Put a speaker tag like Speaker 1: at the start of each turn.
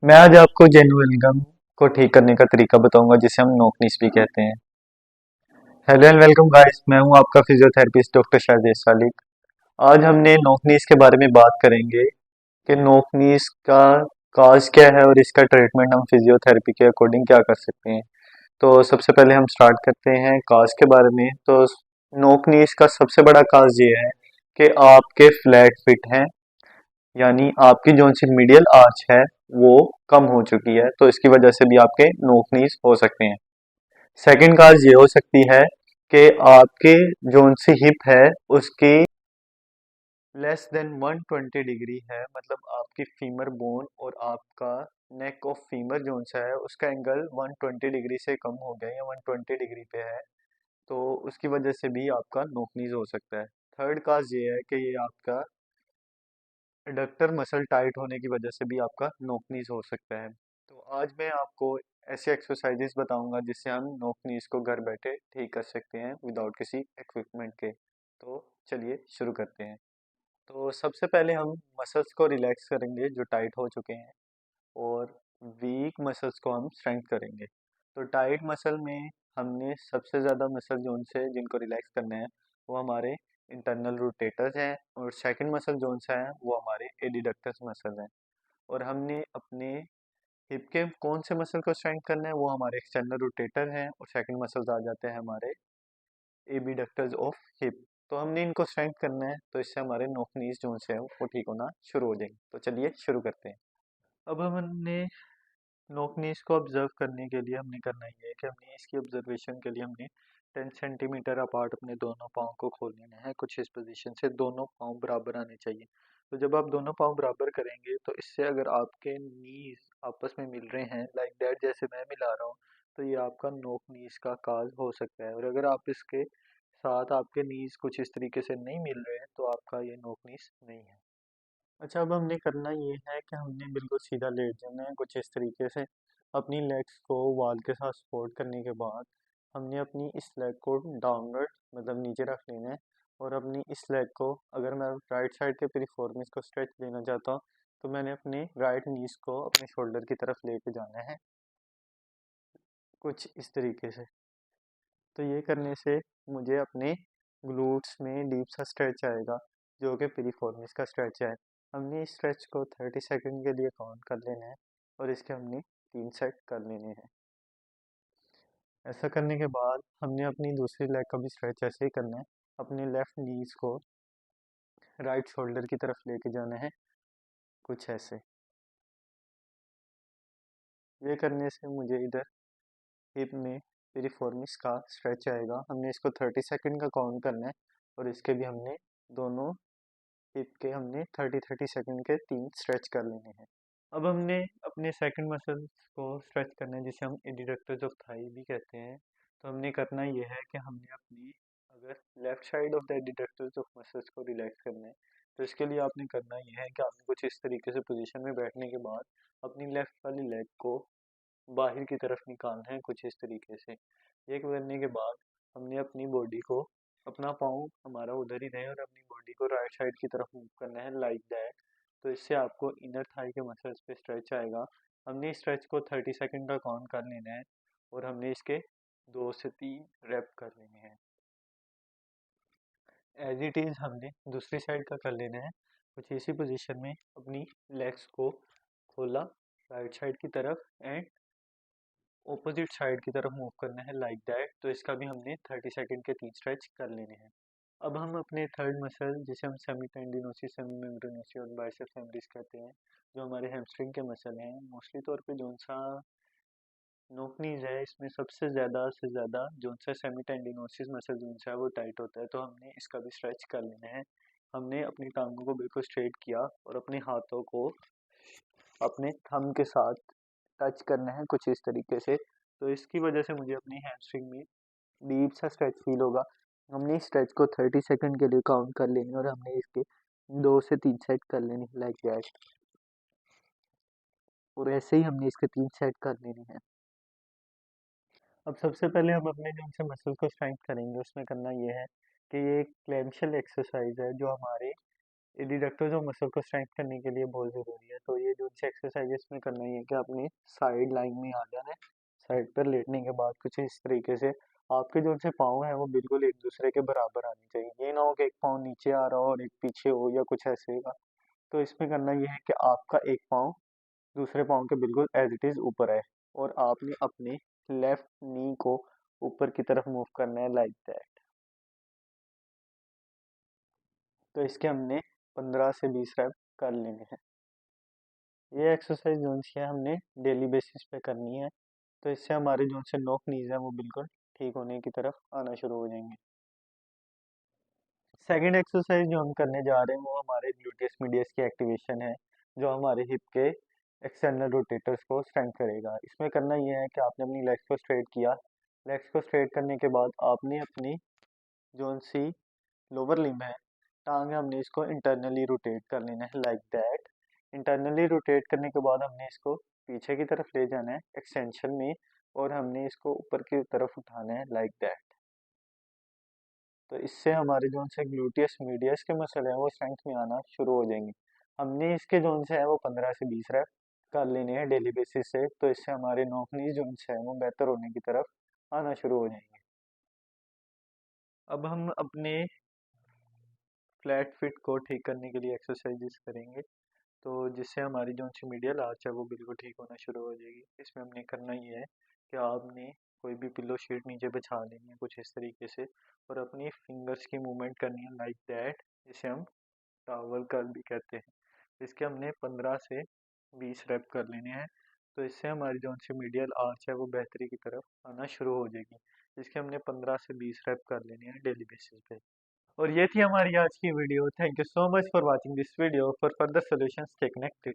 Speaker 1: मैं आज आपको जेनुइनगम को ठीक करने का तरीका बताऊंगा जिसे हम नोकनीस भी कहते हैं। हेलो एंड वेलकम गाइस, मैं हूं आपका फिजियोथेरेपिस्ट डॉक्टर शारदेश सालिक। आज हमने नोकनीस के बारे में बात करेंगे कि नोकनीस का काज क्या है और इसका ट्रीटमेंट हम फिजियोथेरेपी के अकॉर्डिंग क्या कर सकते हैं। तो सबसे पहले हम स्टार्ट करते हैं काज के बारे में। तो नोकनीस का सबसे बड़ा काज ये है कि आपके फ्लैट फिट हैं, यानी आपकी जो सी मीडियल आर्च है वो कम हो चुकी है, तो इसकी वजह से भी आपके नोक नीज हो सकते हैं। सेकंड काज ये हो सकती है कि आपके जो सी हिप है उसकी लेस देन 120 डिग्री है, मतलब आपकी फीमर बोन और आपका नेक ऑफ फीमर जो सा है उसका एंगल 120 डिग्री से कम हो गया या 120 डिग्री पे है, तो उसकी वजह से भी आपका नोक नीज हो सकता है। थर्ड काज ये है कि ये आपका एडक्टर मसल टाइट होने की वजह से भी आपका नोक नीज हो सकता है। तो आज मैं आपको ऐसे एक्सरसाइजेस बताऊंगा जिससे हम नोक नीज को घर बैठे ठीक कर सकते हैं विदाउट किसी इक्विपमेंट के। तो चलिए शुरू करते हैं। तो सबसे पहले हम मसल्स को रिलैक्स करेंगे जो टाइट हो चुके हैं, और वीक मसल्स को हम स्ट्रेंथ करेंगे। तो टाइट मसल में हमने सबसे ज़्यादा मसल जोन से जिनको रिलैक्स करना है वो हमारे इंटरनल रोटेटर्स हैं, और सेकंड मसल जोन सा है वो हमारे एडिडक्टर्स मसल हैं। और हमने अपने हिप के कौन से मसल को स्ट्रेंथ करना है वो हमारे एक्सटर्नल रोटेटर हैं, और सेकंड मसल्स आ जाते हैं हमारे एबिडक्टर्स ऑफ हिप। तो हमने इनको स्ट्रेंथ करना है, तो इससे हमारे नोक नीज जोन से है वो ठीक होना शुरू हो जाएंगे। तो चलिए शुरू करते हैं। अब हमने नोकनीस को ऑब्जर्व करने के लिए हमने करना ये है कि हमने इसकी ऑब्जर्वेशन के लिए हमने 10 सेंटीमीटर अपार्ट अपने दोनों पाँव को खोल लेना है। कुछ इस पोजीशन से दोनों पाँव बराबर आने चाहिए। तो जब आप दोनों पाँव बराबर करेंगे तो इससे अगर आपके नीज आपस में मिल रहे हैं लाइक दैट, जैसे मैं मिला रहा हूँ, तो ये आपका नोक नीज का काज हो सकता है। और अगर आप इसके साथ आपके नीज कुछ इस तरीके से नहीं मिल रहे हैं तो आपका ये नोक नीज नहीं है। अच्छा, अब हमने करना ये है कि हमने बिल्कुल सीधा लेट जाना है कुछ इस तरीके से। अपनी लेग्स को वॉल के साथ सपोर्ट करने के बाद हमने अपनी इस लेग को डाउनवर्ड मतलब नीचे रख लेना है। और अपनी इस लेग को, अगर मैं राइट साइड के पेरिफॉर्मिस को स्ट्रेच देना चाहता हूँ, तो मैंने अपने राइट नीज को अपने शोल्डर की तरफ लेके जाना है कुछ इस तरीके से। तो ये करने से मुझे अपने ग्लूट्स में डीप सा स्ट्रेच आएगा जो कि पिरिफॉर्मिस का स्ट्रेच है। हमने इस स्ट्रेच को 30 सेकंड के लिए काउंट कर लेना है, और इसके हमने 3 सेट कर लेने हैं। ऐसा करने के बाद हमने अपनी दूसरी लेग का भी स्ट्रेच ऐसे ही करना है। अपने लेफ्ट नीज को राइट शोल्डर की तरफ लेके जाना है कुछ ऐसे। ये करने से मुझे इधर हिप में पिरिफॉर्मिस का स्ट्रेच आएगा। हमने इसको 30 सेकंड का काउंट करना है, और इसके भी हमने दोनों हिप के हमने 30-30 सेकंड के 3 स्ट्रेच कर लेने हैं। अब हमने अपने सेकंड मसल्स को स्ट्रेच करना है जिसे हम एडिडक्टर्स ऑफ थाई भी कहते हैं। तो हमने करना ये है कि हमने अपनी, अगर left side of the adductors of muscles को रिलैक्स करना है, तो इसके लिए आपने करना ये है कि आपने कुछ इस तरीके से पोजीशन में बैठने के बाद अपनी लेफ्ट वाली लेग को बाहर की तरफ निकालना है कुछ इस तरीके से। ये करने के बाद हमने अपनी बॉडी को, अपना पाँव हमारा उधर ही रहे और अपनी बॉडी को राइट साइड की तरफ मूव करना है लाइक दैट। तो इससे आपको इनर थाई के मसल्स पे स्ट्रेच आएगा। हमने इस स्ट्रेच को 30 सेकंड का काउंट कर लेना है, और हमने इसके 2 से 3 रेप कर लेने हैं। एज इट इज़ हमने दूसरी साइड का कर लेना है। कुछ इसी पोजीशन में अपनी लेग्स को खोला राइट साइड की तरफ एंड ऑपोजिट साइड की तरफ मूव करना है लाइक दैट। तो इसका भी हमने 30 सेकंड के 3 स्ट्रेच कर लेने हैं। अब हम अपने थर्ड मसल जिसे हम सेमी टेंडिनोसिस, सेमी मेम्ब्रेनोसिस और बाइसेप्स फेमोरिस कहते हैं, जो हमारे हैमस्ट्रिंग के मसल हैं, मोस्टली तौर पे जो सा नोकनीज है इसमें सबसे ज़्यादा से ज़्यादा जो सा सेमी टेंडिनोसिस मसल जो सा है वो टाइट होता है, तो हमने इसका भी स्ट्रेच कर लेना है। हमने अपनी टांगों को बिल्कुल स्ट्रेट किया और अपने हाथों को अपने थंब के साथ टच करना है कुछ इस तरीके से। तो इसकी वजह से मुझे अपनी हैमस्ट्रिंग में डीप सा स्ट्रेच फील होगा। हमने इस स्ट्रेच को 30 सेकंड के लिए काउंट कर लेंगे, और हमने इसके 2 से 3 सेट कर लेने लाइक दैट। और ऐसे ही हमने इसके 3 सेट कर लेने हैं। अब सबसे पहले हम अपने जो से मसल को स्ट्रेंथ करेंगे उसमें करना ये है कि ये एक क्लैम्पशेल एक्सरसाइज है जो हमारे एडिडक्टर्स और मसल को स्ट्रेंथ करने के लिए बहुत ज़रूरी है। तो ये जो सी एक्सरसाइजेस में करना ही है कि अपनी साइड लाइन में आ जाना है। साइड पर लेटने के बाद कुछ इस तरीके से आपके जो से पाँव हैं वो बिल्कुल एक दूसरे के बराबर आने चाहिए। ये ना हो कि एक पाँव नीचे आ रहा हो और एक पीछे हो या कुछ ऐसे का। तो इसमें करना ये है कि आपका एक पाँव दूसरे पाँव के बिल्कुल एज इट इज़ ऊपर है और आपने अपने लेफ्ट नी को ऊपर की तरफ मूव करना है लाइक दैट। तो इसके हमने 15 से 20 रैप कर लेने हैं। ये एक्सरसाइज जो है हमने डेली बेसिस पे करनी है। तो इससे हमारे जो से नोक नीज है वो बिल्कुल ठीक होने की तरफ आना शुरू हो जाएंगे। सेकंड एक्सरसाइज जो हम करने जा रहे हैं वो हमारे ग्लूटियस मीडियस की एक्टिवेशन है, जो हमारे हिप के एक्सटर्नल रोटेटर्स को स्ट्रेंथ करेगा। इसमें करना ये है कि आपने अपनी लेग्स को स्ट्रेट किया। लेग्स को स्ट्रेट करने के बाद आपने अपनी जो सी लोअर लिम्ब है, टांग है, हमने इसको इंटरनली रोटेट कर लेना है लाइक दैट। इंटरनली रोटेट करने के बाद हमने इसको पीछे की तरफ ले जाना है एक्सटेंशन में और हमने इसको ऊपर की तरफ उठाना है लाइक दैट। तो इससे हमारे जोन से ग्लूटियस मीडियस के मसल हैं वो स्ट्रेंथ में आना शुरू हो जाएंगे। हमने इसके जोन से है वो 15 से 20 रैप कर लेने हैं डेली बेसिस से। तो इससे हमारे नॉकनीज जोन से है वो बेहतर होने की तरफ आना शुरू हो जाएंगे। अब हम अपने फ्लैट फिट को ठीक करने के लिए एक्सरसाइजेस करेंगे। तो जिससे हमारी जो सी मीडियल आर्च है वो बिल्कुल ठीक होना शुरू हो जाएगी। इसमें हमने करना ये है कि आपने कोई भी पिल्लो शीट नीचे बिछा लेनी है कुछ इस तरीके से और अपनी फिंगर्स की मूवमेंट करनी है लाइक दैट, जिसे हम टावल कर्ल भी कहते हैं। इसके हमने 15 से 20 रैप कर लेने हैं। तो इससे हमारी जो सी मीडियल आर्च है वो बेहतरी की तरफ आना शुरू हो जाएगी। इसके हमने 15 से 20 रैप कर लेने हैं डेली बेसिस पे। और ये थी हमारी आज की video. Thank you so much for watching this video. For further solutions stay connected.